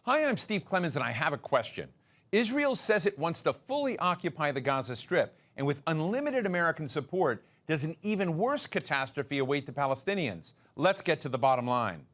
Hi, I'm Steve Clemons, and I have a question. Israel says it wants to fully occupy the Gaza Strip, and with unlimited American support, does an even worse catastrophe await the Palestinians? Let's get to the bottom line.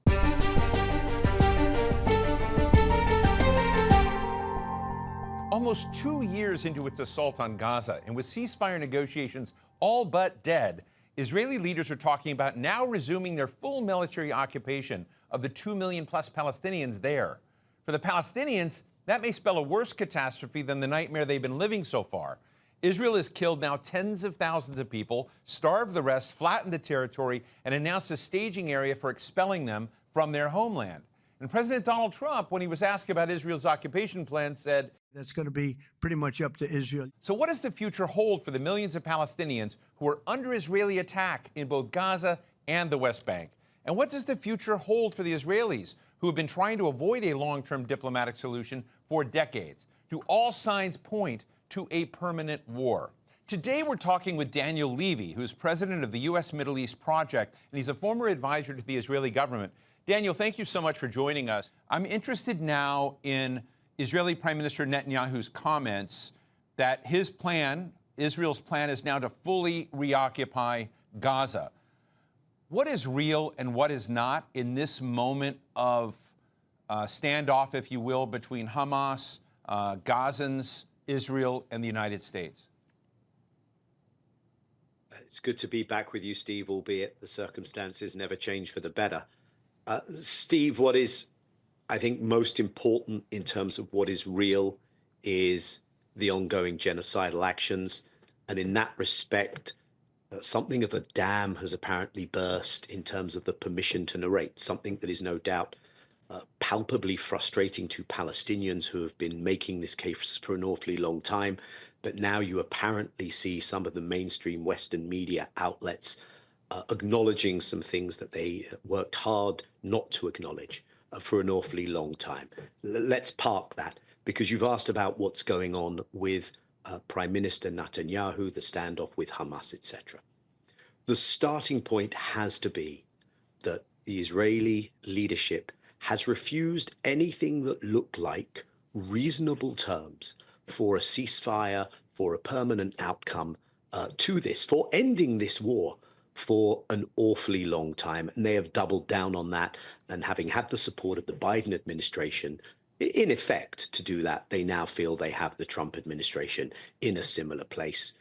Almost 2 years into its assault on Gaza, and with ceasefire negotiations all but dead, Israeli leaders are talking about now resuming their full military occupation of the 2 million plus Palestinians there. For the Palestinians, that may spell a worse catastrophe than the nightmare they've been living so far. Israel has killed now tens of thousands of people, starved the rest, flattened the territory, and announced a staging area for expelling them from their homeland. And President Donald Trump, when he was asked about Israel's occupation plan, said, "That's going to be pretty much up to Israel." So what does the future hold for the millions of Palestinians who are under Israeli attack in both Gaza and the West Bank? And what does the future hold for the Israelis who have been trying to avoid a long-term diplomatic solution for decades? Do all signs point to a permanent war? Today, we're talking with Daniel Levy, who's president of the U.S. Middle East Project, and he's a former advisor to the Israeli government. Daniel, thank you so much for joining us. I'm interested now in Israeli Prime Minister Netanyahu's comments that his plan, Israel's plan, is now to fully reoccupy Gaza. What is real and what is not in this moment of standoff, if you will, between Hamas, Gazans, Israel, and the United States? It's good to be back with you, Steve, albeit the circumstances never change for the better. Steve, what is, I think, most important in terms of what is real is the ongoing genocidal actions. And in that respect, something of a dam has apparently burst in terms of the permission to narrate, something that is no doubt palpably frustrating to Palestinians who have been making this case for an awfully long time. But now you apparently see some of the mainstream Western media outlets acknowledging some things that they worked hard not to acknowledge for an awfully long time. Let's park that, because you've asked about what's going on with Prime Minister Netanyahu, the standoff with Hamas, etc. The starting point has to be that the Israeli leadership has refused anything that looked like reasonable terms for a ceasefire, for a permanent outcome to this, for ending this war for an awfully long time. And they have doubled down on that. And having had the support of the Biden administration, in effect, to do that, they now feel they have the Trump administration in a similar place,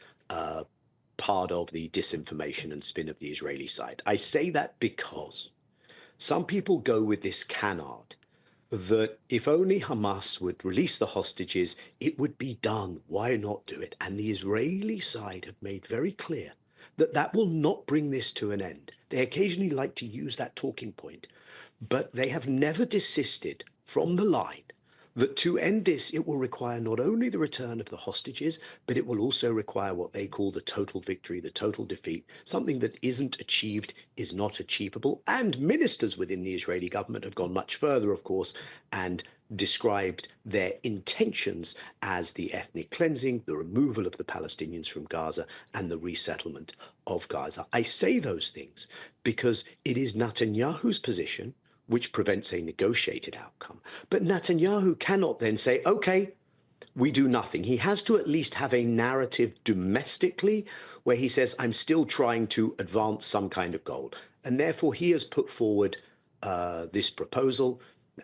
part of the disinformation and spin of the Israeli side. I say that because some people go with this canard that if only Hamas would release the hostages, it would be done. Why not do it? And the Israeli side have made very clear that that will not bring this to an end. They occasionally like to use that talking point, but they have never desisted from the line that to end this, it will require not only the return of the hostages, but it will also require what they call the total victory, the total defeat. Something that isn't achieved is not achievable. And ministers within the Israeli government have gone much further, of course, and described their intentions as the ethnic cleansing, the removal of the Palestinians from Gaza, and the resettlement of Gaza. I say those things because it is Netanyahu's position which prevents a negotiated outcome. But Netanyahu cannot then say, okay, we do nothing. He has to at least have a narrative domestically where he says, I'm still trying to advance some kind of goal. And therefore, he has put forward this proposal.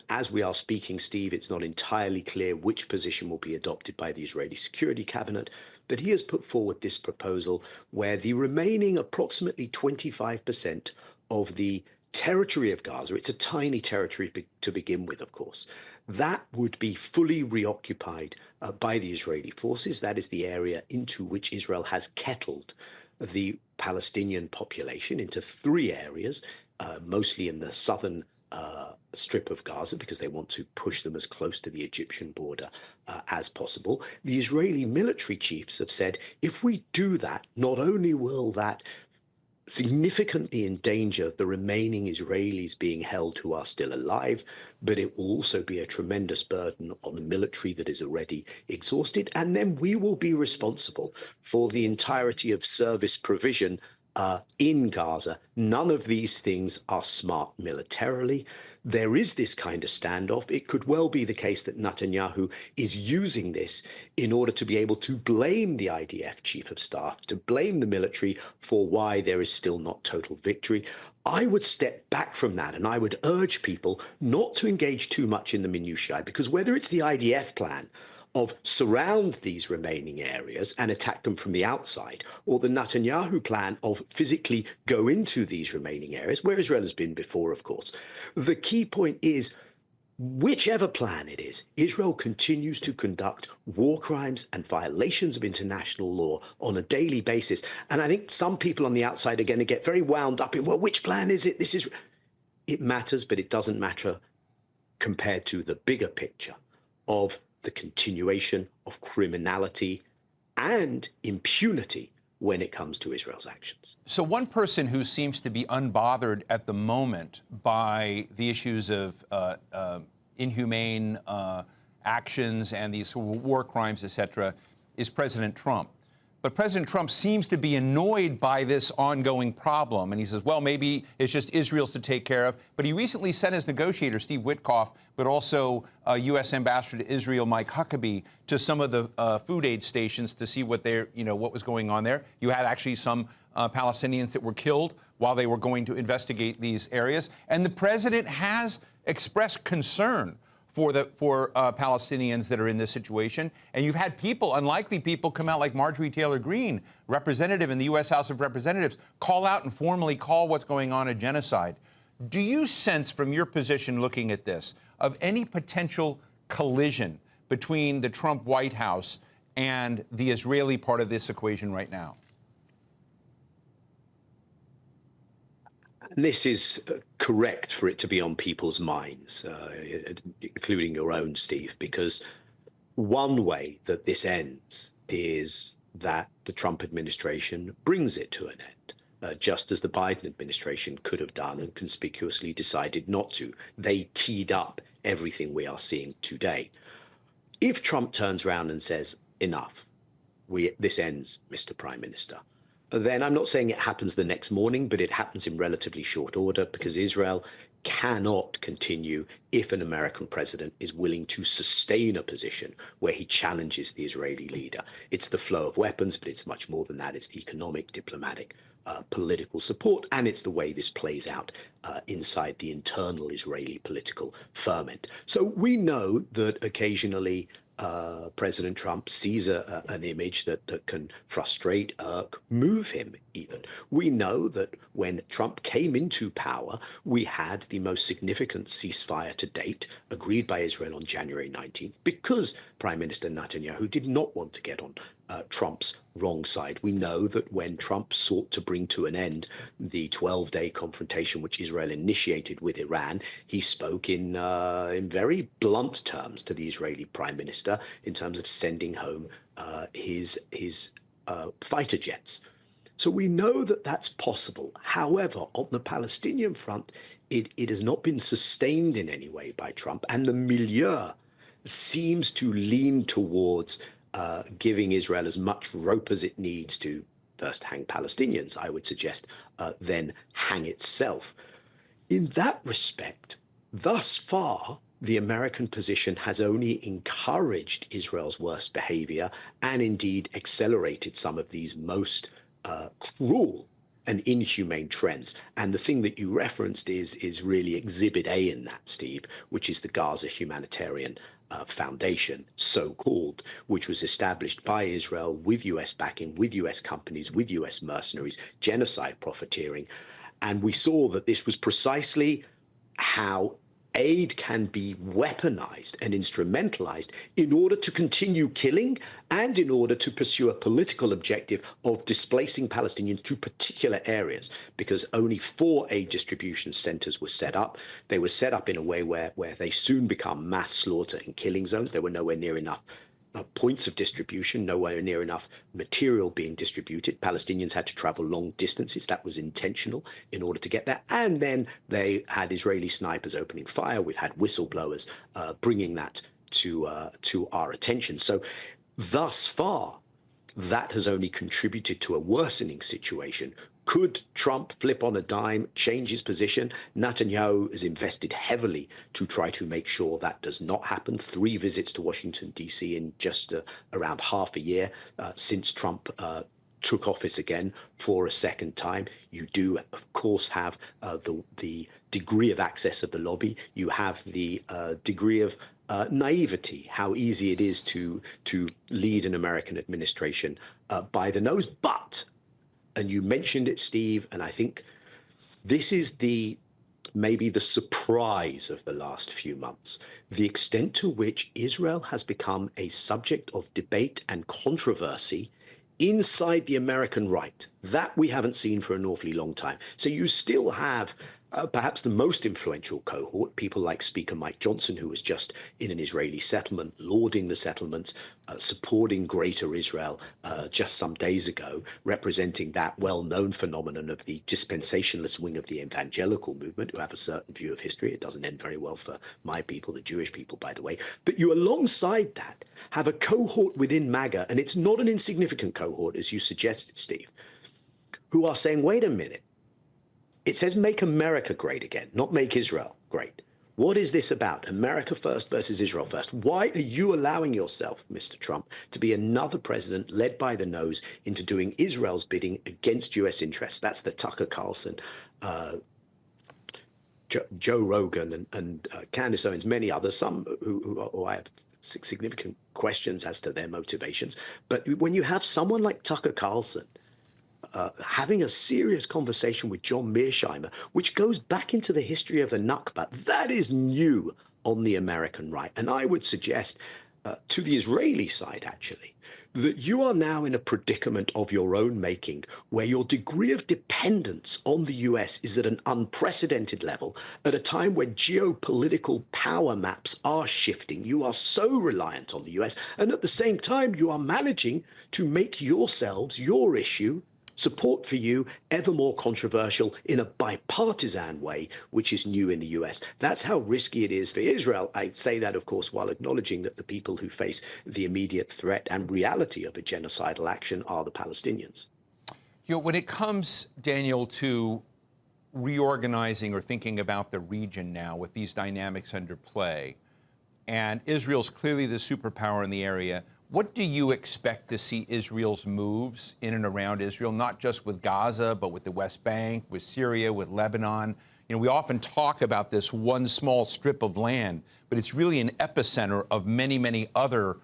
As we are speaking, Steve, it's not entirely clear which position will be adopted by the Israeli Security Cabinet, but he has put forward this proposal where the remaining approximately 25% of the territory of Gaza, it's a tiny territory to begin with, of course, that would be fully reoccupied by the Israeli forces. That is the area into which Israel has kettled the Palestinian population into 3 areas, mostly in the southern strip of Gaza, because they want to push them as close to the Egyptian border as possible. The Israeli military chiefs have said, if we do that, not only will that significantly endanger the remaining Israelis being held who are still alive, but it will also be a tremendous burden on the military that is already exhausted. And then we will be responsible for the entirety of service provision in Gaza. None of these things are smart militarily. There is this kind of standoff. It could well be the case that Netanyahu is using this in order to be able to blame the IDF chief of staff, to blame the military for why there is still not total victory. I would step back from that, and I would urge people not to engage too much in the minutiae, because whether it's the IDF plan of surround these remaining areas and attack them from the outside, or the Netanyahu plan of physically go into these remaining areas, where Israel has been before, of course. The key point is, whichever plan it is, Israel continues to conduct war crimes and violations of international law on a daily basis. And I think some people on the outside are going to get very wound up in, well, which plan is it? It matters, but it doesn't matter compared to the bigger picture of the continuation of criminality and impunity when it comes to Israel's actions. So one person who seems to be unbothered at the moment by the issues of inhumane actions and these war crimes, et cetera, is President Trump. But President Trump seems to be annoyed by this ongoing problem. And he says, well, maybe it's just Israel's to take care of. But he recently sent his negotiator, Steve Witkoff, but also U.S. Ambassador to Israel, Mike Huckabee, to some of the food aid stations to see what what was going on there. You had actually some Palestinians that were killed while they were going to investigate these areas. And the president has expressed concern for Palestinians that are in this situation. And you've had people, unlikely people, come out like Marjorie Taylor Greene, representative in the U.S. House of Representatives, call out and formally call what's going on a genocide. Do you sense, from your position looking at this, of any potential collision between the Trump White House and the Israeli part of this equation right now? This is correct for it to be on people's minds, including your own, Steve, because one way that this ends is that the Trump administration brings it to an end, just as the Biden administration could have done and conspicuously decided not to. They teed up everything we are seeing today. If Trump turns around and says, enough, this ends, Mr. Prime Minister, then I'm not saying it happens the next morning, but it happens in relatively short order, because Israel cannot continue if an American president is willing to sustain a position where he challenges the Israeli leader. It's the flow of weapons, but it's much more than that. It's the economic, diplomatic, political support, and it's the way this plays out inside the internal Israeli political ferment. So we know that occasionally President Trump sees an image that can frustrate, irk, move him even. We know that when Trump came into power, we had the most significant ceasefire to date agreed by Israel on January 19th because Prime Minister Netanyahu did not want to get on Trump's wrong side. We know that when Trump sought to bring to an end the 12-day confrontation which Israel initiated with Iran, he spoke in very blunt terms to the Israeli Prime Minister in terms of sending home his fighter jets. So we know that that's possible. However, on the Palestinian front, it has not been sustained in any way by Trump, and the milieu seems to lean towards giving Israel as much rope as it needs to first hang Palestinians, I would suggest, then hang itself. In that respect, thus far, the American position has only encouraged Israel's worst behavior and indeed accelerated some of these most cruel and inhumane trends. And the thing that you referenced is really Exhibit A in that, Steve, which is the Gaza Humanitarian Foundation, so-called, which was established by Israel with US backing, with US companies, with US mercenaries, genocide profiteering. And we saw that this was precisely how aid can be weaponized and instrumentalized in order to continue killing and in order to pursue a political objective of displacing Palestinians to particular areas, because only 4 aid distribution centers were set up. They were set up in a way where they soon become mass slaughter and killing zones. There were nowhere near enough points of distribution, nowhere near enough material being distributed. Palestinians had to travel long distances. That was intentional in order to get there. And then they had Israeli snipers opening fire. We've had whistleblowers bringing that to our attention. So thus far, that has only contributed to a worsening situation. Could Trump flip on a dime, change his position? Netanyahu has invested heavily to try to make sure that does not happen. 3 visits to Washington, D.C. in just around half a year since Trump took office again for a second time. You do, of course, have the degree of access of the lobby. You have the degree of naivety, how easy it is to lead an American administration by the nose. But, and you mentioned it, Steve, and I think this is maybe the surprise of the last few months, the extent to which Israel has become a subject of debate and controversy inside the American right. That we haven't seen for an awfully long time. So you still have perhaps the most influential cohort, people like Speaker Mike Johnson, who was just in an Israeli settlement, lauding the settlements, supporting Greater Israel just some days ago, representing that well-known phenomenon of the dispensationalist wing of the evangelical movement, who have a certain view of history. It doesn't end very well for my people, the Jewish people, by the way. But you, alongside that, have a cohort within MAGA, and it's not an insignificant cohort, as you suggested, Steve, who are saying, wait a minute, it says make America great again, not make Israel great. What is this about? America first versus Israel first. Why are you allowing yourself, Mr. Trump, to be another president led by the nose into doing Israel's bidding against U.S. interests? That's the Tucker Carlson, Joe Rogan and Candace Owens, many others, some who I have significant questions as to their motivations. But when you have someone like Tucker Carlson, having a serious conversation with John Mearsheimer, which goes back into the history of the Nakba, that is new on the American right. And I would suggest to the Israeli side, actually, that you are now in a predicament of your own making, where your degree of dependence on the US is at an unprecedented level, at a time when geopolitical power maps are shifting. You are so reliant on the US, and at the same time, you are managing to make yourselves, your issue, support for you, ever more controversial in a bipartisan way, which is new in the US. That's how risky it is for Israel. I say that, of course, while acknowledging that the people who face the immediate threat and reality of a genocidal action are the Palestinians. You know, when it comes, Daniel, to reorganizing or thinking about the region now with these dynamics under play, and Israel's clearly the superpower in the area, what do you expect to see Israel's moves in and around Israel, not just with Gaza, but with the West Bank, with Syria, with Lebanon? You know, we often talk about this one small strip of land, but it's really an epicenter of many, many other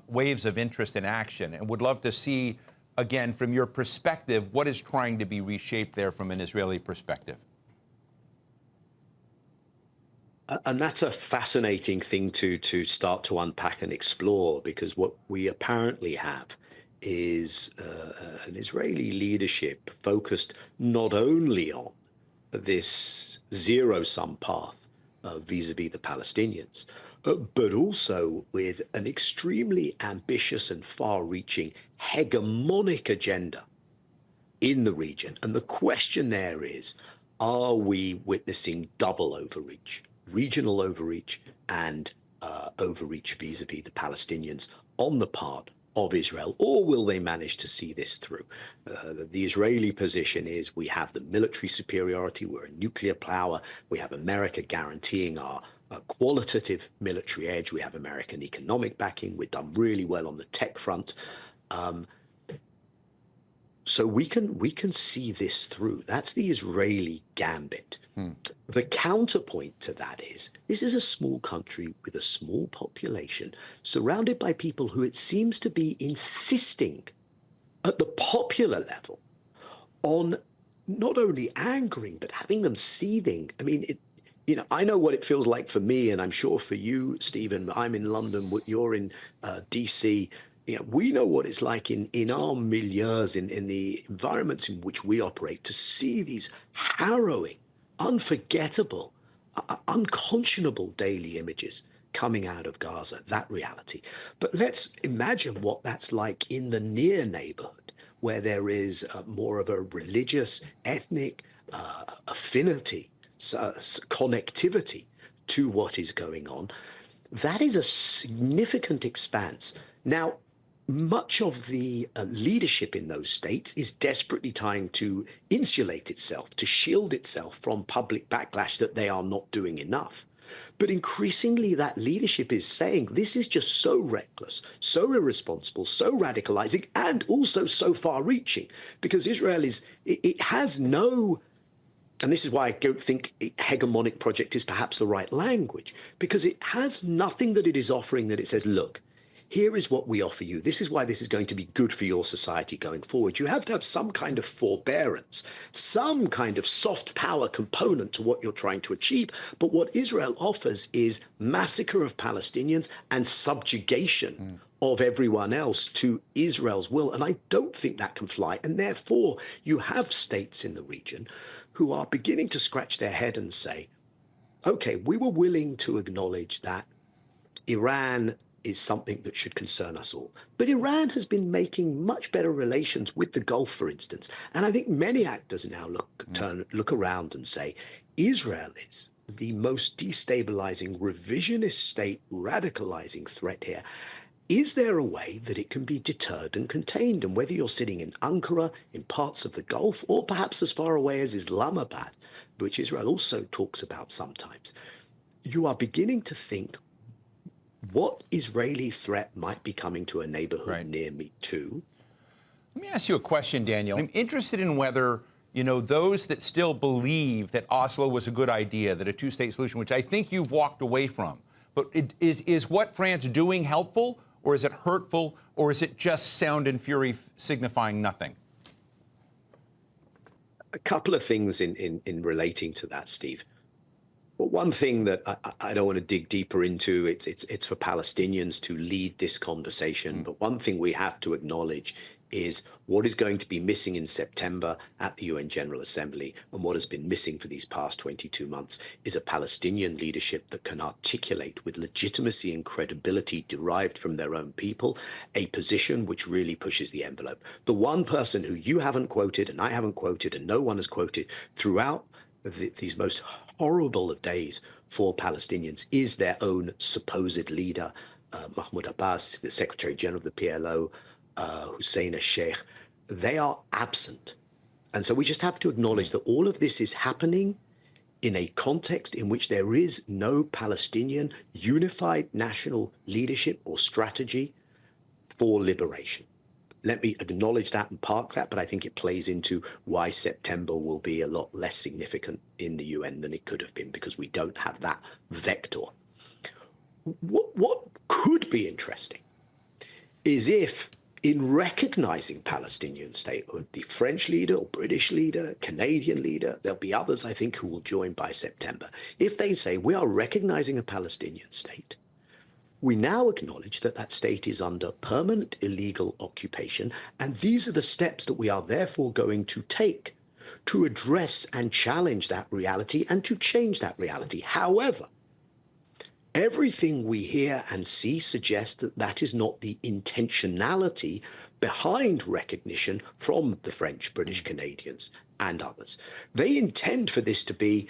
waves of interest and action. And would love to see, again, from your perspective, what is trying to be reshaped there from an Israeli perspective? And that's a fascinating thing to start to unpack and explore, because what we apparently have is an Israeli leadership focused not only on this zero-sum path vis-a-vis the Palestinians, but also with an extremely ambitious and far-reaching hegemonic agenda in the region. And the question there is, are we witnessing double overreach? Regional overreach and overreach vis-a-vis the Palestinians on the part of Israel, or will they manage to see this through? The Israeli position is we have the military superiority, we're a nuclear power, we have America guaranteeing our qualitative military edge, we have American economic backing, we've done really well on the tech front. So we can see this through. That's the Israeli gambit. The counterpoint to that is, this is a small country with a small population, surrounded by people who it seems to be insisting at the popular level on not only angering, but having them seething. I mean, you know, I know what it feels like for me, and I'm sure for you, Stephen. I'm in London, you're in DC. You know, we know what it's like in our milieus, in the environments in which we operate, to see these harrowing, unforgettable, unconscionable daily images coming out of Gaza, that reality. But let's imagine what that's like in the near neighborhood, where there is more of a religious, ethnic affinity, connectivity to what is going on. That is a significant expanse. Now, much of the leadership in those states is desperately trying to insulate itself, to shield itself from public backlash that they are not doing enough. But increasingly, that leadership is saying this is just so reckless, so irresponsible, so radicalizing, and also so far-reaching, because Israel it has no, and this is why I don't think hegemonic project is perhaps the right language, because it has nothing that it is offering that it says, look, here is what we offer you. This is why this is going to be good for your society going forward. You have to have some kind of forbearance, some kind of soft power component to what you're trying to achieve. But what Israel offers is massacre of Palestinians and subjugation of everyone else to Israel's will. And I don't think that can fly. And therefore, you have states in the region who are beginning to scratch their head and say, okay, we were willing to acknowledge that Iran is something that should concern us all. But Iran has been making much better relations with the Gulf, for instance. And I think many actors now look around and say, Israel is the most destabilizing, revisionist state, radicalizing threat here. Is there a way that it can be deterred and contained? And whether you're sitting in Ankara, in parts of the Gulf, or perhaps as far away as Islamabad, which Israel also talks about sometimes, you are beginning to think, what Israeli threat might be coming to a neighborhood near me too? Let me ask you a question, Daniel. I'm interested in whether, those that still believe that Oslo was a good idea, that a two-state solution, which I think you've walked away from, but is what France doing helpful, or is it hurtful, or is it just sound and fury signifying nothing? A couple of things in relating to that, Steve. Well, one thing that I don't want to dig deeper into, it's for Palestinians to lead this conversation. But one thing we have to acknowledge is what is going to be missing in September at the UN General Assembly, and what has been missing for these past 22 months is a Palestinian leadership that can articulate with legitimacy and credibility derived from their own people a position which really pushes the envelope. The one person who you haven't quoted and I haven't quoted and no one has quoted throughout these most horrible of days for Palestinians is their own supposed leader, Mahmoud Abbas, the Secretary General of the PLO, Hussein al-Sheikh. They are absent. And so we just have to acknowledge that all of this is happening in a context in which there is no Palestinian unified national leadership or strategy for liberation. Let me acknowledge that and park that, but I think it plays into why September will be a lot less significant in the UN than it could have been, because we don't have that vector. What could be interesting is if, in recognizing Palestinian statehood, the French leader or British leader, Canadian leader, there'll be others, I think, who will join by September, if they say, we are recognizing a Palestinian state, we now acknowledge that that state is under permanent illegal occupation, and these are the steps that we are therefore going to take to address and challenge that reality and to change that reality. However, everything we hear and see suggests that that is not the intentionality behind recognition from the French, British, Canadians, and others. They intend for this to be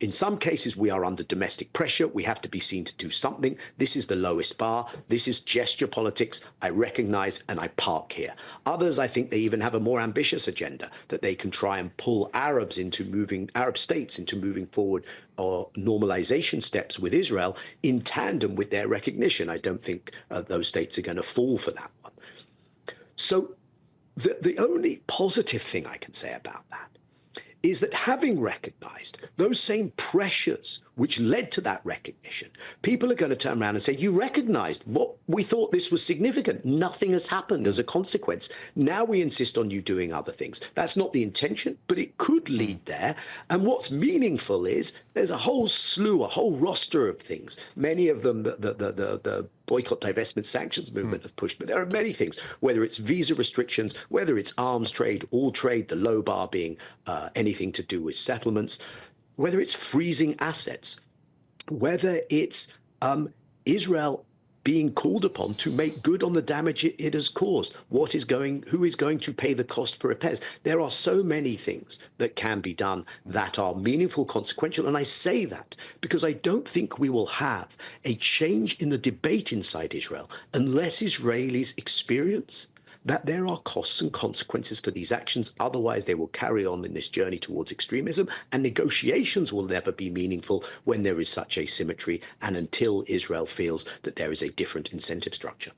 in some cases, we are under domestic pressure. We have to be seen to do something. This is the lowest bar. This is gesture politics. I recognize and I park here. Others, I think they even have a more ambitious agenda that they can try and pull Arab states into moving forward or normalization steps with Israel in tandem with their recognition. I don't think those states are going to fall for that one. So the only positive thing I can say about that is that having recognized those same pressures which led to that recognition, people are going to turn around and say, you recognized what we thought this was significant. Nothing has happened as a consequence. Now we insist on you doing other things. That's not the intention, but it could lead there. And what's meaningful is there's a whole slew, a whole roster of things. Many of them, the boycott, divestment, sanctions movement have pushed, but there are many things, whether it's visa restrictions, whether it's arms trade, all trade, the low bar being anything to do with settlements, whether it's freezing assets, whether it's Israel being called upon to make good on the damage it has caused. Who is going to pay the cost for repairs? There are so many things that can be done that are meaningful, consequential. And I say that because I don't think we will have a change in the debate inside Israel unless Israelis experience that there are costs and consequences for these actions. Otherwise, they will carry on in this journey towards extremism, and negotiations will never be meaningful when there is such asymmetry and until Israel feels that there is a different incentive structure.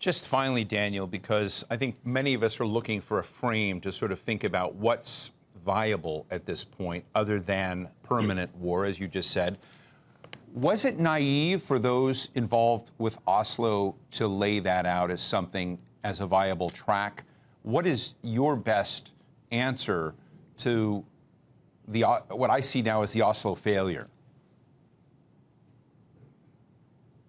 Just finally, Daniel, because I think many of us are looking for a frame to sort of think about what's viable at this point other than permanent war, as you just said. Was it naive for those involved with Oslo to lay that out as something, as a viable track? What is your best answer to what I see now as the Oslo failure?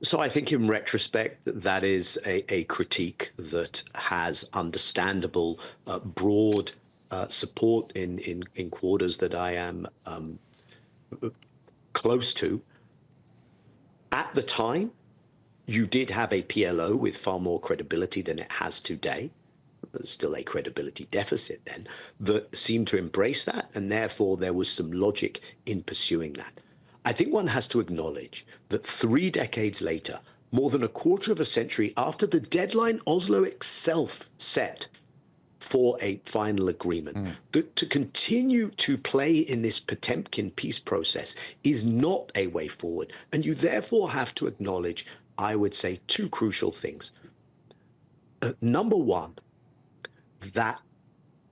So I think in retrospect, that is a critique that has understandable, broad support in quarters that I am close to. At the time, you did have a PLO with far more credibility than it has today. There's still a credibility deficit then, that seemed to embrace that, and therefore there was some logic in pursuing that. I think one has to acknowledge that 3 decades later, more than a quarter of a century after the deadline Oslo itself set for a final agreement, that to continue to play in this Potemkin peace process is not a way forward. And you therefore have to acknowledge, I would say, 2 crucial things. Number one, that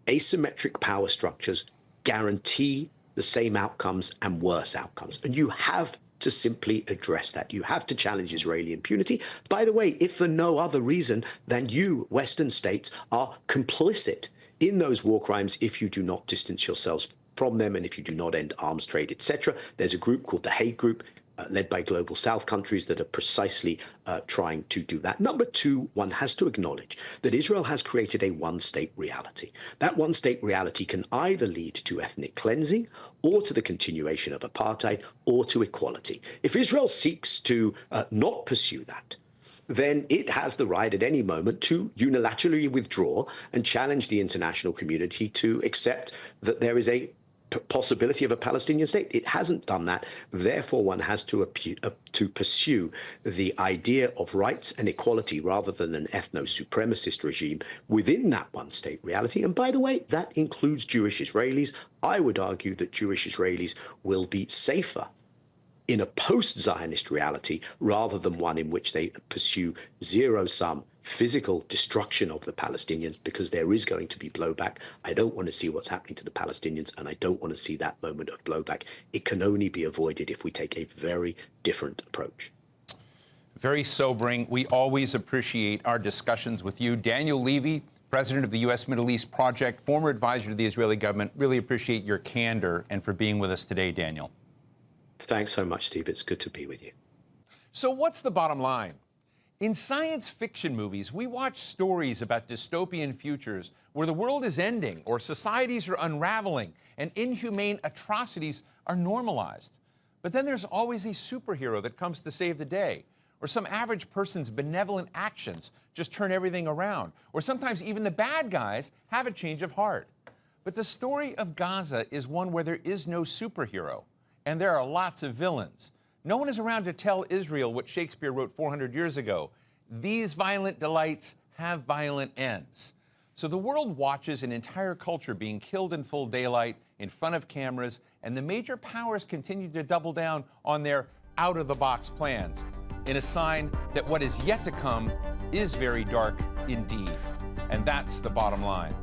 asymmetric power structures guarantee the same outcomes and worse outcomes. And you have to simply address that. You have to challenge Israeli impunity. By the way, if for no other reason than you, Western states, are complicit in those war crimes if you do not distance yourselves from them and if you do not end arms trade, etc. There's a group called the Hague Group, led by Global South countries, that are precisely trying to do that. Number two, one has to acknowledge that Israel has created a one-state reality. That one-state reality can either lead to ethnic cleansing or to the continuation of apartheid or to equality. If Israel seeks to not pursue that, then it has the right at any moment to unilaterally withdraw and challenge the international community to accept that there is a possibility of a Palestinian state. It hasn't done that. Therefore, one has to pursue the idea of rights and equality rather than an ethno-supremacist regime within that one-state reality. And by the way, that includes Jewish Israelis. I would argue that Jewish Israelis will be safer in a post-Zionist reality rather than one in which they pursue zero-sum physical destruction of the Palestinians, because there is going to be blowback. I don't want to see what's happening to the Palestinians, and I don't want to see that moment of blowback. It can only be avoided if we take a very different approach. Very sobering. We always appreciate our discussions with you. Daniel Levy, president of the U.S. Middle East Project, former advisor to the Israeli government. Really appreciate your candor and for being with us today, Daniel. Thanks so much, Steve. It's good to be with you. So what's the bottom line? In science fiction movies, we watch stories about dystopian futures where the world is ending or societies are unraveling and inhumane atrocities are normalized. But then there's always a superhero that comes to save the day, or some average person's benevolent actions just turn everything around, or sometimes even the bad guys have a change of heart. But the story of Gaza is one where there is no superhero, and there are lots of villains. No one is around to tell Israel what Shakespeare wrote 400 years ago. These violent delights have violent ends. So the world watches an entire culture being killed in full daylight in front of cameras, and the major powers continue to double down on their out-of-the-box plans, in a sign that what is yet to come is very dark indeed. And that's the bottom line.